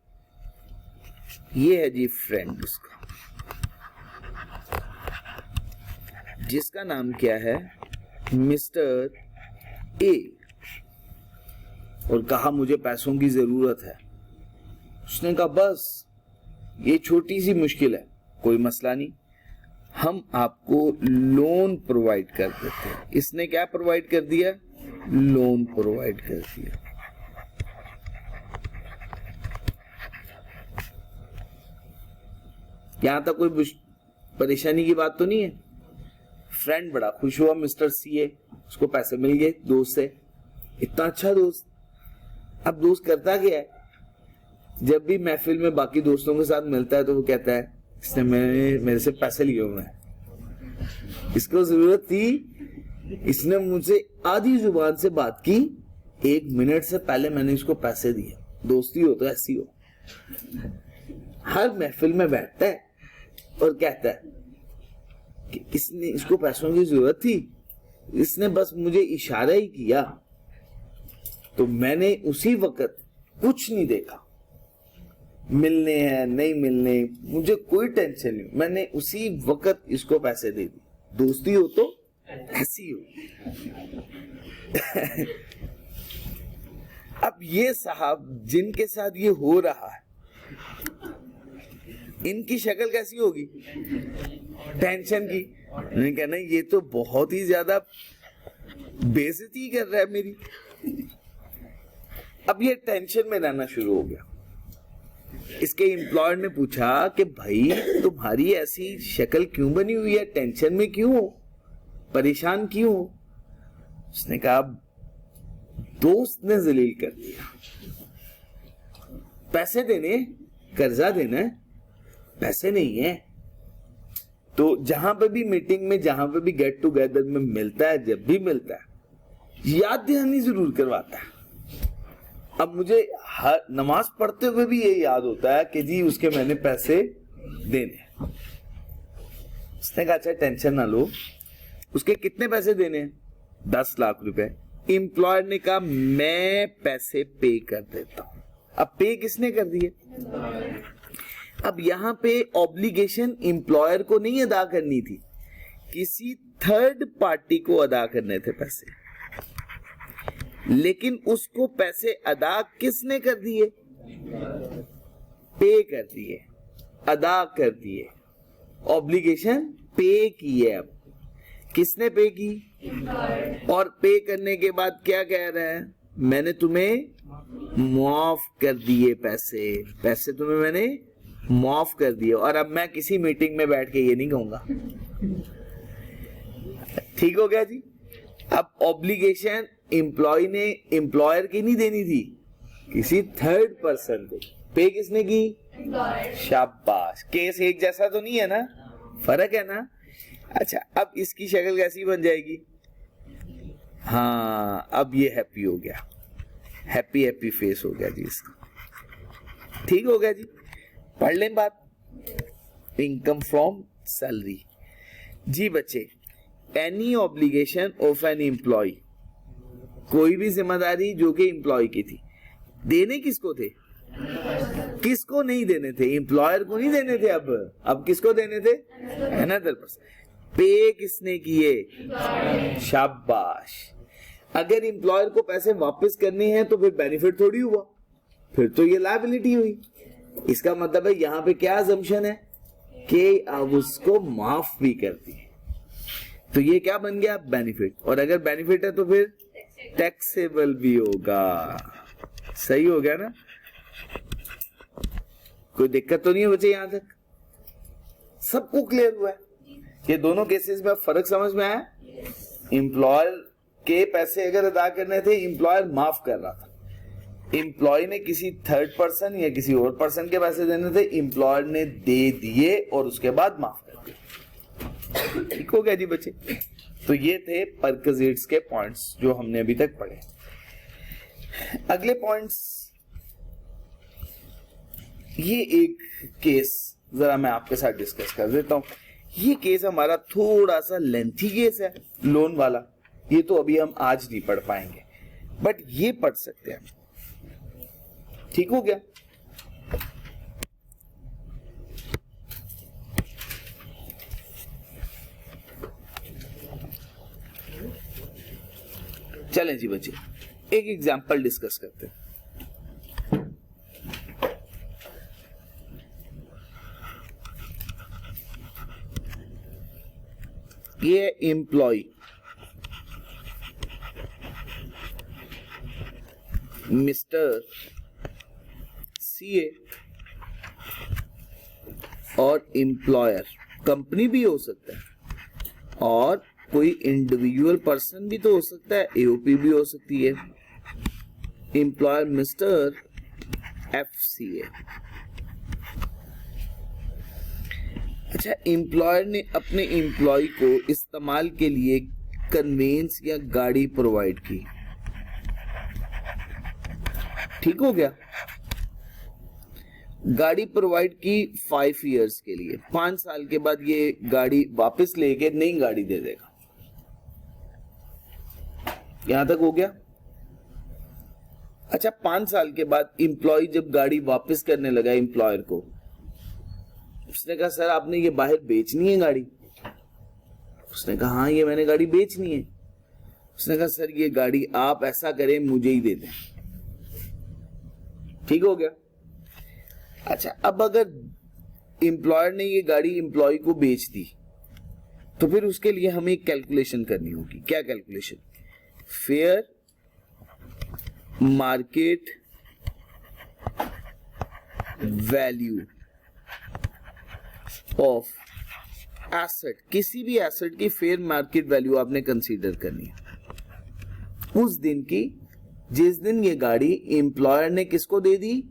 ये है जी फ्रेंड उसका, जिसका नाम क्या है? Mister A. और कहा मुझे पैसों की जरूरत है। उसने कहा बस ये छोटी सी मुश्किल है, कोई मसला नहीं, हम आपको लोन प्रोवाइड कर देते हैं। इसने क्या प्रोवाइड कर दिया? लोन प्रोवाइड कर दिया। यहां तक कोई परेशानी की बात तो नहीं है? फ्रेंड बड़ा खुश हुआ, मिस्टर सीए, उसको पैसे मिल गए दोस्त से। इतना अच्छा दोस्त। अब दोस्त करता क्या है? जब भी महफिल में बाकी दोस्तों के साथ मिलता है तो वो कहता है इसने मेरे से पैसे लिए हुए हैं, इसको जरूरत थी, इसने मुझसे आधी जुबान से बात की, 1 मिनट से पहले मैंने इसको पैसे दिए। दोस्ती हो तो ऐसी हो। हर महफिल में बैठता है और कहता है कि इसको पैसों की जरूरत थी, इसने बस मुझे इशारा ही किया तो मैंने उसी वक्त कुछ नहीं देखा, मिलने हैं नहीं मिलने मुझे कोई टेंशन नहीं, मैंने उसी वक्त इसको पैसे दे दिए। दोस्ती हो तो ऐसी हो। अब ये साहब जिनके साथ ये हो रहा है, इनकी शक्ल कैसी होगी? टेंशन की। मैंने कहना ये तो बहुत ही ज्यादा बेइज्जती कर रहा है मेरी। अब ये टेंशन में रहना शुरू हो गया। इसके एम्प्लॉयर ने पूछा कि भाई तुम्हारी ऐसी शक्ल क्यों बनी हुई है, टेंशन में क्यों हो, परेशान क्यों हो? उसने कहा दोस्त ने जलील कर दिया। पैसे देने, कर्जा देना है, पैसे नहीं है। तो जहां पे भी मीटिंग में, जहां पे भी गेट टुगेदर में मिलता है, जब भी मिलता है याद दहानी जरूर करवाता है। अब मुझे हर नमाज पढ़ते हुए भी ये याद होता है कि जी उसके मैंने पैसे देने। उसने कहा अच्छा टेंशन ना लो। उसके कितने पैसे देने? 10 लाख रुपए। एम्प्लॉयर ने कहा मैं पैसे पे कर देता हूं। अब पे किसने कर दिए? अब यहां पे ऑब्लिगेशन एम्प्लॉयर को नहीं अदा करनी थी, किसी थर्ड पार्टी को अदा करने थे पैसे। लेकिन उसको पैसे अदा किसने कर दिए? पे कर दिए, अदा कर दिए। ऑब्लिगेशन पे की है। अब किसने पे की? और पे करने के बाद क्या कह रहा है? मैंने तुम्हें माफ कर दिए पैसे, पैसे तुम्हें मैंने माफ कर दिए। और अब मैं किसी मीटिंग में बैठ के ये नहीं कहूंगा। ठीक हो गया जी। अब ऑब्लिगेशन एम्प्लॉय ने एम्प्लॉयर की नहीं देनी थी, किसी थर्ड पर्सन को। पे किसने की? शाबाश। केस एक जैसा तो नहीं है ना, फर्क है ना। अच्छा अब इसकी शक्ल कैसी बन जाएगी? हाँ अब ये हैप्पी हो गया, हैप्पी हैप्पी फेस हो गया जी इसका। ठीक हो गया जी। पढ़ लें बात। Income from salary. जी बच्चे, any obligation of an employ, कोई भी जिम्मेदारी जो कि एम्प्लॉय की थी, देने किसको थे? किसको नहीं देने थे? एम्प्लॉयर को नहीं देने थे। अब किसको देने थे? Another person. पे किसने किए? शाबाश। अगर एम्प्लॉयर को पैसे वापस करने हैं तो फिर बेनिफिट थोड़ी हुआ, फिर तो ये लायबिलिटी हुई। इसका मतलब है यहां पे क्या अजम्पशन है कि अब उसको माफ भी कर दी, तो ये क्या बन गया बेनिफिट। और अगर बेनिफिट है तो फिर टैक्सेबल भी होगा। सही हो गया ना? कोई दिक्कत तो नहीं है बच्चे? यहां तक सबको क्लियर हुआ है? ये दोनों केसेस में फर्क समझ में आया? एम्प्लॉयर के पैसे अगर अदा करने थे, एम्प्लॉयर माफ कर रहा था, एम्प्लॉय ने किसी थर्ड पर्सन या किसी और पर्सन के पैसे देने थे, एम्प्लॉयर ने दे दिए और उसके बाद माफ कर दिया। ठीक हो गया जी बच्चे? तो ये थे परक्विजिट्स के पॉइंट्स जो हमने अभी तक पढ़े। अगले पॉइंट्स, ये एक केस जरा मैं आपके साथ डिस्कस कर देता हूं। ये केस हमारा थोड़ा सा लेंथी केस है, लोन वाला। ये तो अभी हम आज नहीं पढ़ पाएंगे, बट ये पढ़ सकते हैं। ठीक हो गया? चलें जी बच्चे, एक एग्जांपल डिस्कस करते हैं। ये एम्प्लॉय मिस्टर सीए और एम्प्लॉयर, कंपनी भी हो सकता है और कोई इंडिविजुअल पर्सन भी तो हो सकता है, एओपी भी हो सकती है। Employer mister FCA. अच्छा, एम्प्लॉयर ने अपने एम्प्लॉय को इस्तेमाल के लिए कन्वेंस या गाड़ी प्रोवाइड की। ठीक हो गया? गाड़ी प्रोवाइड की 5 इयर्स के लिए। 5 साल के बाद ये गाड़ी वापस लेके नई गाड़ी दे देगा। यहां तक हो गया? अच्छा, 5 साल के बाद एम्प्लॉय जब गाड़ी वापस करने लगा एम्प्लॉयर को, उसने कहा सर आपने ये बाहर बेचनी है गाड़ी? उसने कहा हाँ ये मैंने गाड़ी बेचनी है। उसने कहा सर ये गाड़ी आप ऐसा करें मुझे ही दे दें। ठीक हो गया? अच्छा, अब अगर एम्प्लॉयर ने ये गाड़ी एम्प्लॉय को बेच दी तो फिर उसके लिए हमें एक कैलकुलेशन करनी होगी। क्या calculation? Fair market value of asset. किसी भी एसेट की फेयर मार्केट वैल्यू आपने कंसीडर करनी है उस दिन की जिस दिन ये गाड़ी एम्प्लॉयर ने किसको दे दी?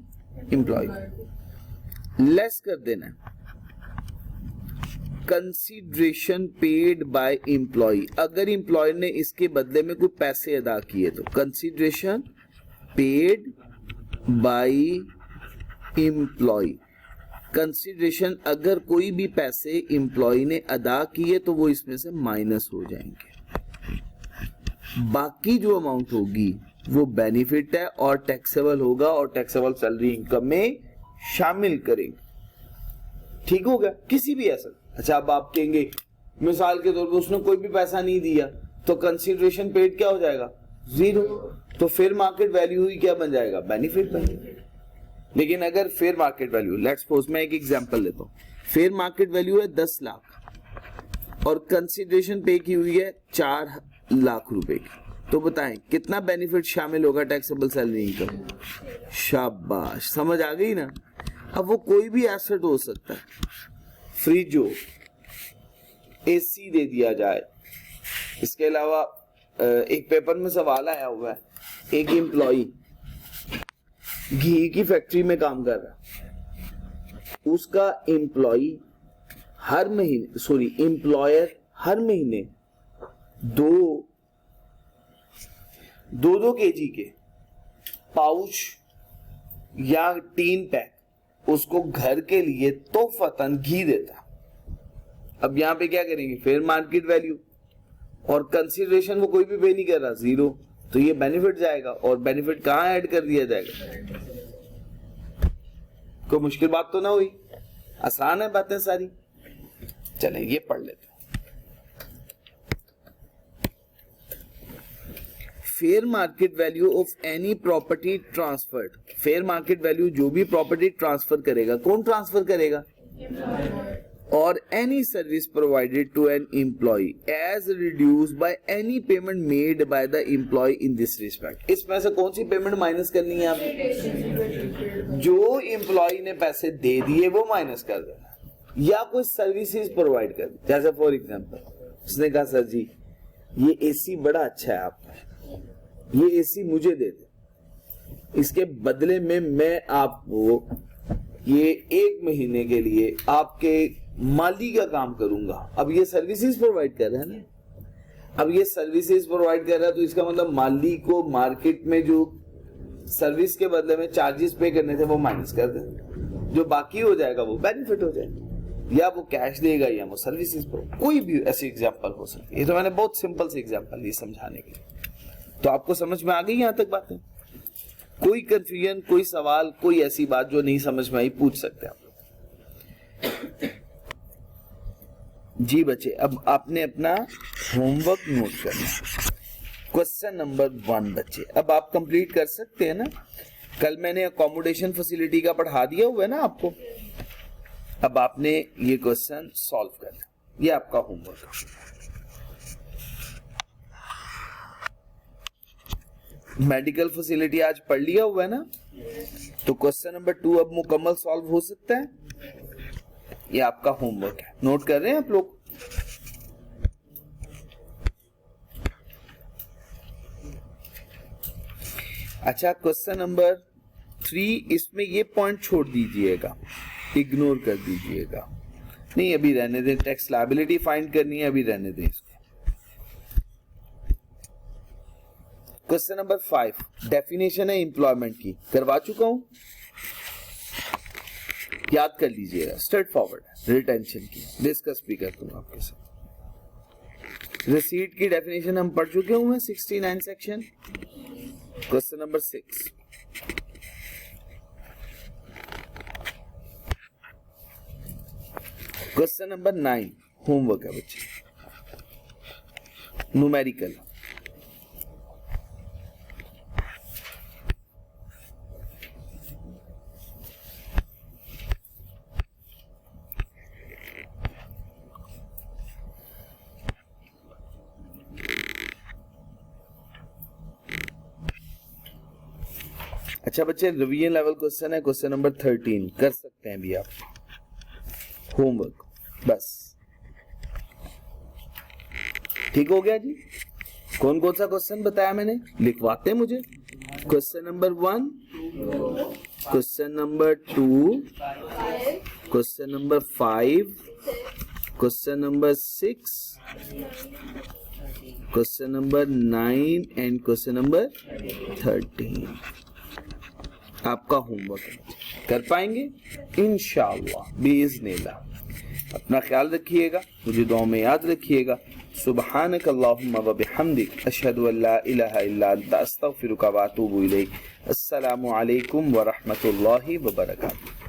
एम्प्लॉय। लेस कर देना कंसीडरेशन पेड बाय एम्प्लॉय। अगर एम्प्लॉयर ने इसके बदले में कोई पैसे अदा किए तो consideration paid by employee. Consideration अगर कोई भी पैसे एम्प्लॉय ने अदा किए तो वो इसमें से माइनस हो जाएंगे। बाकी जो अमाउंट होगी वो बेनिफिट है और टैक्सेबल होगा और टैक्सेबल सैलरी इनकम में शामिल करेंगे। ठीक हो गया? किसी भी ऐसा। अच्छा, अब आप कहेंगे मिसाल के तौर पर उसने कोई भी पैसा नहीं दिया तो कंसीडरेशन पेड क्या हो जाएगा? 0। तो फेयर मार्केट वैल्यू ही क्या बन जाएगा? बेनिफिट बन जाएगा। लेकिन अगर fair market value, let's suppose मैं एक एग्जांपल लेता हूं, फेयर मार्केट वैल्यू है 10 लाख और कंसीडरेशन पे की हुई है 4 लाख रुपए की, तो बताएं कितना बेनिफिट शामिल होगा टैक्सेबल सैलरी इनकम? शाबाश, समझ आ गई ना? अब वो कोई भी एसेट हो सकता है, फ्रिज हो, एसी दे दिया जाए। इसके अलावा एक पेपर में सवाल आया हुआ है, एक एम्प्लॉई घी की फैक्ट्री में काम कर रहा है, उसका एम्प्लॉयर हर महीने 2 केजी के पाउच या टीन पैक उसको घर के लिए तोहफतन घी देता। अब यहां पे क्या करेंगे? फेयर मार्केट वैल्यू और कंसीडरेशन वो कोई भी पे नहीं कर रहा, 0, तो ये बेनिफिट जाएगा। और बेनिफिट कहां ऐड कर दिया जाएगा? कोई मुश्किल बात तो ना हुई? आसान है बातें सारी। चलें ये पढ़ लेते हैं। Fair market value of any property transferred, fair market value जो भी प्रॉपर्टी ट्रांसफर करेगा, कौन ट्रांसफर करेगा, और any service provided to an employee as reduced by any payment made by the employee in this respect. इसमें से कौन सी payment minus करनी है आपने, जो एम्प्लॉय ने पैसे दे दिए वो माइनस कर देना, या कोई सर्विसेज प्रोवाइड कर दी। जैसे फॉर एग्जांपल उसने कहा सर जी ये एसी बड़ा अच्छा है आपका, ये एसी मुझे दे दे, इसके बदले में मैं आपको ये 1 महीने के लिए आपके माली का काम करूंगा। अब ये सर्विसेज प्रोवाइड कर रहा है ना, अब ये सर्विसेज प्रोवाइड कर रहा है तो इसका मतलब माली को मार्केट में जो सर्विस के बदले में चार्जेस पे करने थे वो माइनस कर दे, जो बाकी हो जाएगा वो बेनिफिट हो जाएगा, या वो कैश देगा या वो सर्विसेज पर, कोई भी ऐसी एग्जांपल हो सकती है। ये तो मैंने बहुत सिंपल से एग्जांपल दी समझाने के लिए। तो आपको समझ में आ गई यहां तक बातें? कोई कंफ्यूजन, कोई सवाल, कोई ऐसी बात जो नहीं समझ में आई पूछ सकते हैं आप। जी बच्चे, अब आपने अपना होमवर्क नोट करना। क्वेश्चन नंबर 1 बच्चे अब आप कंप्लीट कर सकते हैं ना। कल मैंने अकोमोडेशन फैसिलिटी का पढ़ा दिया हुआ है ना आपको। अब आपने ये क्वेश्चन सॉल्व करना, ये आपका होमवर्क है। मेडिकल फैसिलिटी आज पढ़ लिया हुआ है ना, तो क्वेश्चन नंबर 2 अब मुकम्मल सॉल्व हो सकता है। ये आपका होमवर्क है, नोट कर रहे हैं आप लोग? अच्छा, क्वेश्चन नंबर 3, इसमें ये पॉइंट छोड़ दीजिएगा, इग्नोर कर दीजिएगा। नहीं अभी रहने दें, टैक्स लायबिलिटी फाइंड करनी है, अभी रहने दें इसको। क्वेश्चन नंबर 5 डेफिनेशन है एम्प्लॉयमेंट की, करवा चुका हूं, याद कर लीजिएगा, स्ट्रेट फॉरवर्ड है। रिटेंशन की डिस्कस भी कर दूंगा आपके साथ। रिसीट की डेफिनेशन हम पढ़ चुके हुए हैं 69 section. Question number 6 question number 9 homework है बच्चे, न्यूमेरिकल। अच्छा बच्चे, रिवीजन लेवल क्वेश्चन है, क्वेश्चन नंबर 13 कर सकते हैं भी आप होमवर्क, बस ठीक हो गया जी। कौन कौन सा क्वेश्चन बताया मैंने, लिखवाते हैं मुझे। Question number 1, question number 2, question number 5, question number 6, question number 9 and question number 13 आपका होमवर्क है। कर पाएंगे इंशाअल्लाह बिइज़्निल्लाह। अपना ख्याल रखिएगा, मुझे दुआ में याद रखिएगा। सुब्हानक अल्लाहुम्मा व बिहम्दिक अशहदु अल्ला इलाहा इल्ला अंता अस्तगफिरुका व अतूबु इलैक। अस्सलामु अलैकुम व रहमतुल्लाहि व बरकातुहू।